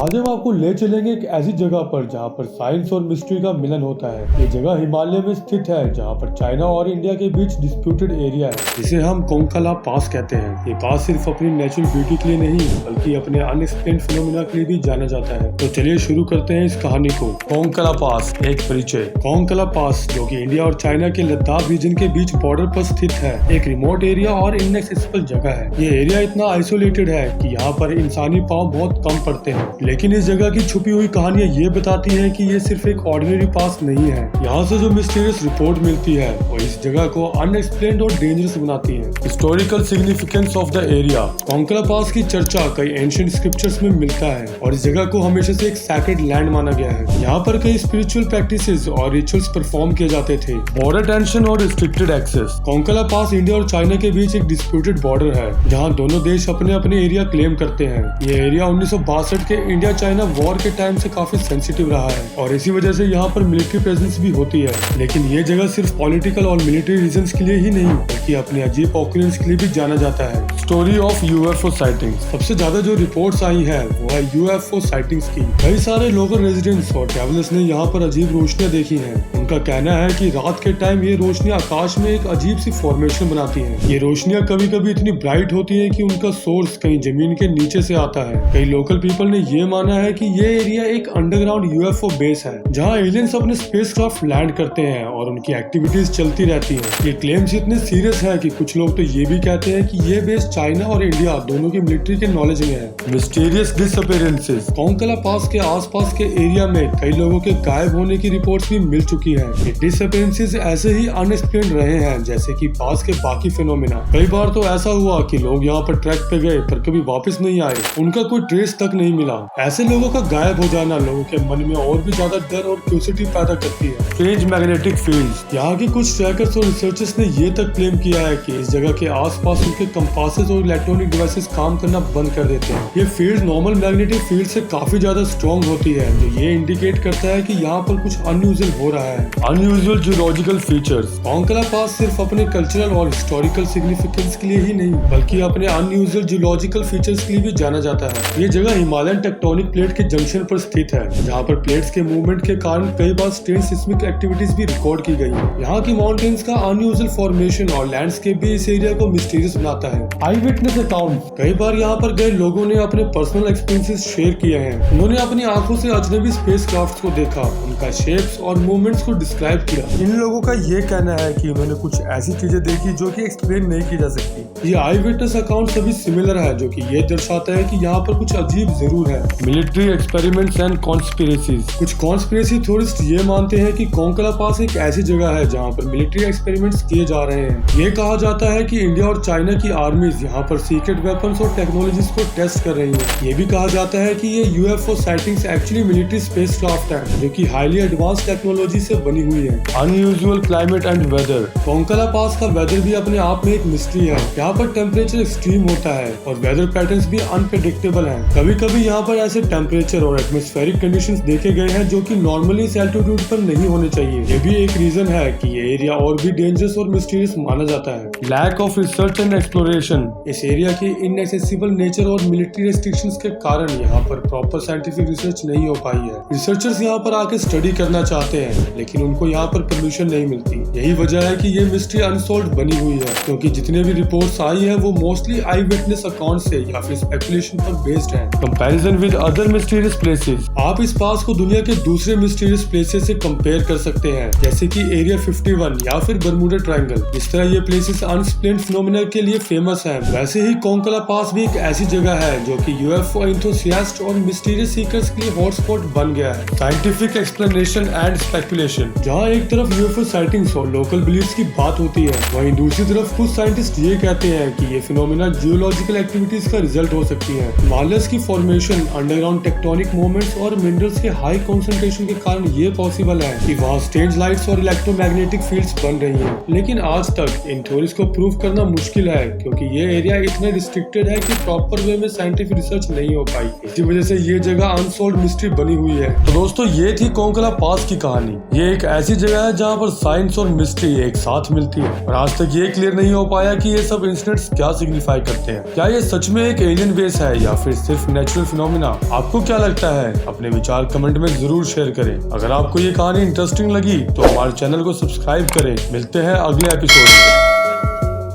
आज हम आपको ले चलेंगे एक ऐसी जगह पर जहाँ पर साइंस और मिस्ट्री का मिलन होता है। ये जगह हिमालय में स्थित है, जहाँ पर चाइना और इंडिया के बीच डिस्प्यूटेड एरिया है, जिसे हम कोंकाला पास कहते हैं। ये पास सिर्फ अपनी नेचुरल ब्यूटी के लिए नहीं बल्कि अपने अनएक्सप्लेन्ड फिनोमेना के लिए भी जाना जाता है। तो चलिए शुरू करते हैं इस कहानी को। कोंकाला पास, एक परिचय। कोंकाला पास, जो कि इंडिया और चाइना के लद्दाख रीजन के बीच बॉर्डर पर स्थित है, एक रिमोट एरिया और इनएक्सेसिबल जगह है। ये एरिया इतना आइसोलेटेड है कि यहाँ पर इंसानी पाँव बहुत कम पड़ते हैं, लेकिन इस जगह की छुपी हुई कहानियां ये बताती हैं कि ये सिर्फ एक ऑर्डिनरी पास नहीं है। यहाँ से जो मिस्टीरियस रिपोर्ट मिलती है वो इस जगह को अनएक्सप्लेन्ड और डेंजरस बनाती है। Historical significance of the area. Konkala pass की चर्चा कई एंशिएंट स्क्रिप्चर्स में मिलता है और इस जगह को हमेशा से एक सैक्रेड लैंड माना गया है। यहाँ पर कई स्पिरिचुअल प्रैक्टिसेस और रिचुअल्स परफॉर्म किए जाते थे। बॉर्डर टेंशन और रिस्ट्रिक्टेड एक्सेस। कोंकाला पास इंडिया और चाइना के बीच एक डिस्प्यूटेड बॉर्डर है, जहाँ दोनों देश अपने अपने एरिया क्लेम करते हैं। ये एरिया 1962 के इंडिया चाइना वॉर के टाइम से काफी सेंसिटिव रहा है और इसी वजह से यहाँ पर मिलिट्री प्रेजेंस भी होती है। लेकिन ये जगह सिर्फ पॉलिटिकल और मिलिट्री रीजंस के लिए ही नहीं बल्कि अपने अजीब ऑकरेंस के लिए भी जाना जाता है। Story of UFO sightings. सबसे ज्यादा जो रिपोर्ट्स आई है वो है यूएफओ साइटिंग्स की। कई सारे लोकल रेजिडेंट्स और ट्रैवलर्स ने यहाँ पर अजीब रोशनियां देखी हैं। उनका कहना है कि रात के टाइम ये रोशनियां आकाश में एक अजीब सी फॉर्मेशन बनाती हैं। ये रोशनियां कभी कभी इतनी ब्राइट होती है कि उनका सोर्स कहीं जमीन के नीचे से आता है। कई लोकल पीपल ने ये माना है कि ये एरिया एक अंडरग्राउंड यूएफओ बेस है, जहां एलियंस अपने स्पेसक्राफ्ट लैंड करते हैं और उनकी एक्टिविटीज चलती रहती हैं। ये क्लेम्स इतने सीरियस है कि कुछ लोग तो ये भी कहते हैं कि ये बेस चाइना और इंडिया दोनों की मिलिट्री के नॉलेज में है। Mysterious disappearances. कोंकाला पास के आसपास के एरिया में कई लोगों के गायब होने की रिपोर्ट्स भी मिल चुकी हैं। ये डिसअपीयरेंसेस ऐसे ही अनएक्सप्लेन्ड रहे हैं जैसे कि पास के बाकी फिनोमेना। कई बार तो ऐसा हुआ कि लोग यहाँ पर ट्रैक पे गए पर कभी वापस नहीं आए, उनका कोई ट्रेस तक नहीं मिला। ऐसे लोगों का गायब हो जाना लोगों के मन में और भी ज्यादा डर और क्यूरियोसिटी पैदा करती है। Strange magnetic fields. यहाँ के कुछ ट्रैकर्स और रिसर्चर्स ने ये तक क्लेम किया है कि इस जगह के आसपास उनके कंपासेस और इलेक्ट्रॉनिक डिवाइसेस काम करना बंद कर देते हैं। ये फील्ड नॉर्मल मैग्नेटिक फील्ड से काफी ज्यादा स्ट्रॉन्ग होती है, जो ये इंडिकेट करता है कि यहाँ पर कुछ अनयूजुअल हो रहा है। Unusual geological features. Konkala pass सिर्फ अपने कल्चरल और हिस्टोरिकल सिग्निफिकेंस के लिए ही नहीं बल्कि अपने अनयूजुअल जियोलॉजिकल फीचर्स के लिए भी जाना जाता है। ये जगह हिमालयन टेक्टोनिक प्लेट के जंक्शन पर स्थित है, जहाँ पर प्लेट्स के मूवमेंट के कारण कई बार स्ट्रेंज सिस्मिक एक्टिविटीज भी रिकॉर्ड की गई है। यहाँ की माउंटेन्स का अनयूजुअल फॉर्मेशन और लैंडस्केप भी इस एरिया को मिस्टीरियस बनाता है। आई विटनेस अकाउंट। कई बार यहाँ पर गए लोगों ने अपने पर्सनल एक्सपीरियंसेस शेयर किए हैं। उन्होंने अपनी आंखों से अजनबी स्पेसक्राफ्ट्स को देखा, उनका शेप्स और मूवमेंट्स को डिस्क्राइब किया। इन लोगों का ये कहना है कि उन्होंने कुछ ऐसी चीजें देखी जो कि एक्सप्लेन नहीं की जा सकती। ये आई विटनेस अकाउंट सभी सिमिलर है, जो कि ये दर्शाता है कि यहाँ पर कुछ अजीब जरूर है। Military experiments and conspiracies. कुछ कॉन्स्पिरेसी थ्योरिस्ट ये मानते हैं कि कोंकाला पास एक ऐसी जगह है जहाँ पर मिलिट्री एक्सपेरिमेंट्स किए जा रहे हैं। ये कहा जाता है कि इंडिया और चाइना की आर्मीज यहाँ पर सीक्रेट वेपन्स और टेक्नोलॉजीज को टेस्ट कर रही हैं। ये भी कहा जाता है कि ये UFO sightings actually military spacecraft है, जो कि हाईली एडवांस टेक्नोलॉजी से बनी हुई है। Unusual climate and weather. Konkala pass का वेदर भी अपने आप में एक मिस्ट्री है। यहाँ पर टेम्परेचर एक्सट्रीम होता है और वेदर पैटर्न्स भी अनप्रेडिक्टेबल हैं। कभी कभी यहाँ पर ऐसे टेम्परेचर और एटमॉस्फेरिक कंडीशंस देखे गए हैं जो कि नॉर्मली इस एल्टीट्यूड पर नहीं होने चाहिए। ये भी एक रीजन है कि ये एरिया और भी डेंजरस और मिस्टीरियस माना जाता है। Lack of research and exploration. इस एरिया की इनएक्सेसिबल नेचर और मिलिट्री रेस्ट्रिक्शंस के कारण यहाँ पर प्रॉपर साइंटिफिक रिसर्च नहीं हो पाई है। रिसर्चर्स यहाँ पर आके स्टडी करना चाहते हैं लेकिन उनको यहाँ पर परमिशन नहीं मिलती। यही वजह है कि ये मिस्ट्री अनसॉल्व्ड बनी हुई है, क्योंकि जितने भी रिपोर्ट्स आई है वो मोस्टली आई विटनेस अकाउंट से या फिर स्पेकुलेशन पर बेस्ड है। Comparison with other mysterious places. आप इस पास को दुनिया के दूसरे मिस्टीरियस प्लेसेस से कंपेयर कर सकते हैं, जैसे कि एरिया 51 या फिर बरमूडा ट्रायंगल। इस तरह ये प्लेसेस अनएक्सप्लेन्ड फिनोमेना के लिए फेमस हैं। वैसे ही कोंकाला पास भी एक ऐसी जगह है जो कि यूएफओ एंथुसियास्ट और मिस्टीरियस सीकर्स के लिए हॉटस्पॉट बन गया है। Scientific explanation and speculation. जहाँ एक तरफ यूएफओ साइटिंग्स और लोकल बिलीफ्स की बात होती है, वहीं दूसरी तरफ कुछ साइंटिस्ट ये कहते हैं कि ये फिनोमेना जियोलॉजिकल एक्टिविटीज का रिजल्ट हो सकती है। हिमालयस की फॉर्मेशन, अंडरग्राउंड टेक्टोनिक मूवमेंट्स और मिनरल्स के हाई कंसंट्रेशन के कारण ये पॉसिबल है कि वहाँ स्ट्रेंज लाइट्स और इलेक्ट्रोमैग्नेटिक फील्ड्स बन रही हैं। लेकिन आज तक इन थ्योरीज को प्रूव करना मुश्किल है, क्योंकि ये एरिया इतना रिस्ट्रिक्टेड है कि प्रॉपर वे में साइंटिफिक रिसर्च नहीं हो पाई। इसी वजह से ये जगह अनसॉल्व्ड मिस्ट्री बनी हुई है। तो दोस्तों, ये थी कोंकाला पास की कहानी। ये एक ऐसी जगह है जहाँ पर साइंस और मिस्ट्री एक साथ मिलती है और आज तक ये क्लियर नहीं हो पाया कि ये सब इंसिडेंट्स क्या सिग्निफाई करते हैं? क्या ये सच में एक एलियन बेस है या फिर सिर्फ नेचुरल फिनोमिना? आपको क्या लगता है? अपने विचार कमेंट में जरूर शेयर करें। अगर आपको ये कहानी इंटरेस्टिंग लगी तो हमारे चैनल को सब्सक्राइब करें। मिलते हैं अगले एपिसोड में।